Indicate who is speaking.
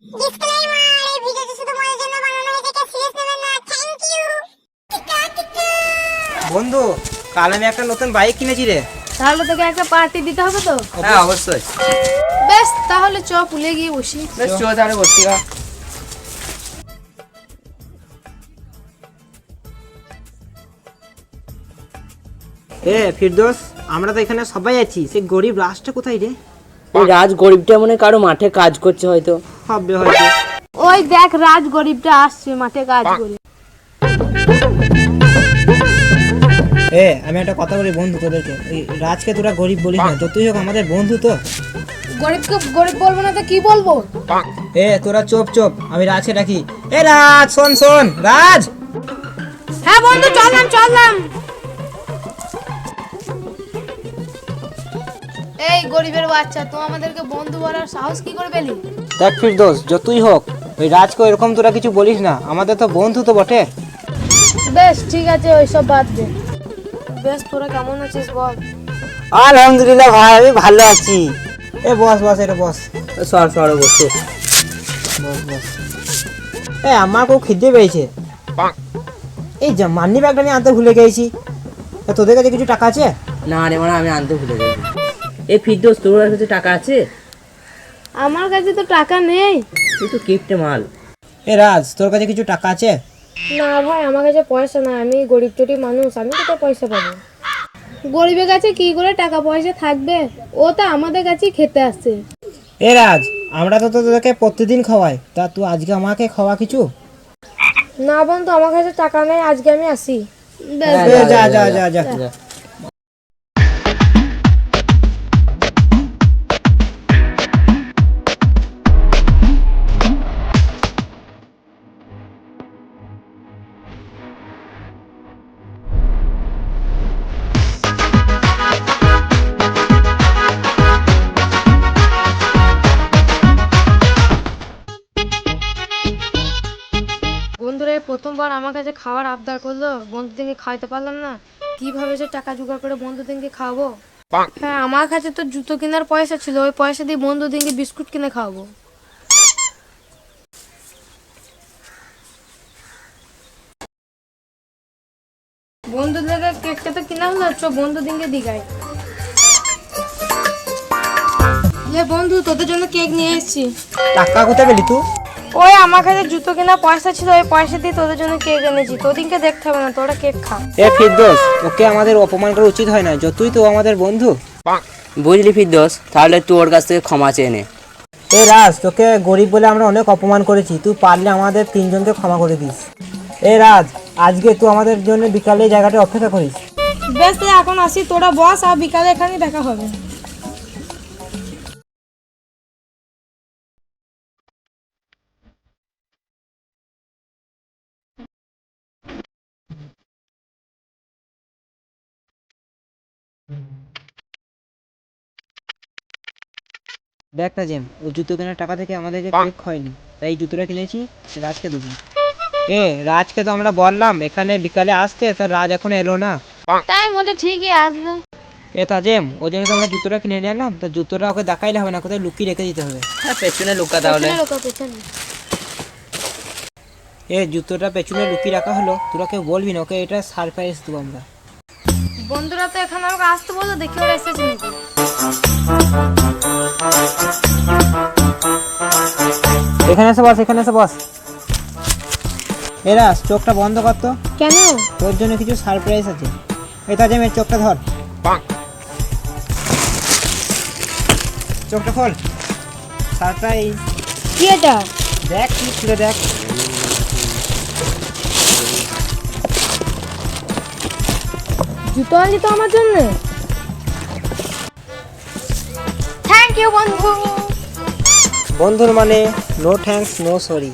Speaker 1: Disclaimer, এই ভিডিওটি শুধু মজার জন্য বানানো হয়েছে, কেউ সিরিয়াস নেবেন না। Thank you.
Speaker 2: বন্ধু, কাল আমি একটা নতুন বাইক কিনেছি রে।
Speaker 3: তাহলে তোকে একটা পার্টি দিতে হবে তো?
Speaker 2: হ্যাঁ অবশ্যই।
Speaker 3: বেশ, তাহলে চ পুলে গিয়ে বসি।
Speaker 2: বেশ চল তাহলে বসি গা। ফিরদৌস, আমরা তো এখানে সবাই আছি, সেই গরিব রাজটা কোথায় রে?
Speaker 4: ওই রাজ গরিবটা মনে কারো মাঠে কাজ করছে হয়তো।
Speaker 2: হবে হয়তো।
Speaker 3: ওই দেখ, রাজ গরিবটা আসছে মাঠে কাজ করে।
Speaker 2: আমি একটা কথা বলি বন্ধু তোদেরকে, এই রাজকে তোরা গরিব বলিস না, যতই হোক আমাদের বন্ধু তো।
Speaker 3: গরিবকে গরিব বলবো না তো কি বলবো?
Speaker 2: তোরা চুপ চুপ, আমি রাজকে ডাকি। রাজ, শোন শোন, রাজ।
Speaker 3: হ্যাঁ বন্ধু, চললাম। এই গরিবের বাচ্চা, তো আমাদেরকে বন্ধু বলার সাহস কি করে পেলি?
Speaker 2: দেখ ফিরদৌস, যতই হোক ওই রাজকে এরকম তোরা কিছু বলিস না, আমাদের তো বন্ধু তো বটে।
Speaker 3: বেশ ঠিক আছে, ওইসব বাদ দে। বেশ, তোরা কেমন আছিস বল?
Speaker 4: আলহামদুলিল্লাহ ভাই, আমি ভালো আছি।
Speaker 2: বস এটা বস।
Speaker 4: সর বসো।
Speaker 2: বস। আমার খুব খিদে পেয়েছে। এই মানি ব্যাগটা আমি আনতে ভুলে গেছি। তোদের কাছে কিছু টাকা আছে?
Speaker 4: না রে মানে আমি আনতে ভুলে গেছি। ফিরদৌস, তোর কাছে টাকা আছে?
Speaker 3: আমার কাছে তো টাকা নেই।
Speaker 4: তুই তো কিপটে মাল।
Speaker 2: রাজ, তোর কাছে কিছু টাকা আছে?
Speaker 3: না ভাই, আমার কাছে পয়সা না, আমি গরিব চটি মানুষ, আমি কোথায় পয়সা পাবো? গরিবের কাছে কি করে টাকা পয়সা থাকবে? ও তো আমাদের কাছেই খেতে আসছে।
Speaker 2: রাজ, আমরা তো তোদেরকে প্রতিদিন খাওয়াই, তা তুই আজকে আমাকে খাওয়া কিছু?
Speaker 3: না বন্ধু, আমার কাছে টাকা নেই, আজকে আমি আসি।
Speaker 2: যা।
Speaker 3: বন্ধুরা এই প্রথমবার আমার কাছে খাবার আবদার করলো, বন্ধুদেরকে খাওয়াতে পারলাম না। কিভাবে যে টাকা জোগাড় করে বন্ধুদেরকে খাওয়াবো? হ্যাঁ, আমার কাছে তো জুতো কেনার পয়সা ছিল, ওই পয়সা দিয়ে বন্ধুদেরকে বিস্কুট কিনে খাওয়াবো। বন্ধুদেরকে কেকটা তো কিনা হলো, বন্ধুদেরকে দিগাই। বন্ধু, তোদের জন্য কেক নিয়ে এসেছি।
Speaker 2: টাকা কোথায় পেলি তুই?
Speaker 3: ওই আমার কাছে জুতো কেনার পয়সা ছিল, ওই পয়সা দিয়ে তোদের জন্য কেক এনেছি। তোদিনকে দেখতে হবে না, তোরা কেক খা।
Speaker 2: ফিরদৌস, ওকে আমাদের অপমান করা উচিত হয় না, যতই তো আমাদের বন্ধু।
Speaker 4: বুঝলি ফিরদৌস, তাহলে তুই ওর কাছ থেকে ক্ষমা চেয়ে নে।
Speaker 2: রাজ, তোকে গরিব বলে আমরা অনেক অপমান করেছি, তুই পারলে আমাদের তিনজনকে ক্ষমা করে দিস। রাজ, আজকে তুই আমাদের জন্য বিকালে জায়গাটা অপেক্ষা করিস।
Speaker 3: বেশ, এখন আসি, তোরা বস, আর বিকালে এখানে দেখা হবে।
Speaker 2: দেখ না জেম, ও জুতো কেনার টাকা থেকে আমাদের যে কেক হয়নি, তাই এই জুতোটা কিনেছি, রাজকে দেবো। রাজকে তো আমরা বললাম এখানে বিকালে আসতে, তা রাজ এখন এলো না।
Speaker 3: তাই বলে ঠিকই আসবে।
Speaker 2: তাজেম, ও যেহেতু আমরা জুতোটা কিনে নিলাম, তা জুতোটা ওকে দেখাইলে হবে না, কোথায় লুকিয়ে রেখে দিতে হবে।
Speaker 4: পেছনে লুকা তাহলে।
Speaker 2: জুতোটা পেছনে লুকিয়ে রাখা হলো, তোরা কেউ বলবি না, ওকে এটা সারপ্রাইজ দেবো আমরা।
Speaker 3: বন্ধুরা তো এখানে আমাকে আসতে বললো, দেখি ওরা এসেছে নাকি।
Speaker 2: এখানে এসে বস। রাজ, চোখটা বন্ধ কর তো।
Speaker 3: কেন?
Speaker 2: তোর জন্য কিছু সারপ্রাইজ আছে। তাজেম, এর চোখটা ধর। চোখটা খোল। সারপ্রাইজ।
Speaker 3: কি এটা?
Speaker 2: দেখ, কি খুলে দেখ।
Speaker 3: জুতো আনলি তো আমার জন্য? থ্যাংক ইউ বন্ধু।
Speaker 2: বন্ধুর মানে নো থ্যাঙ্কস নো সরি।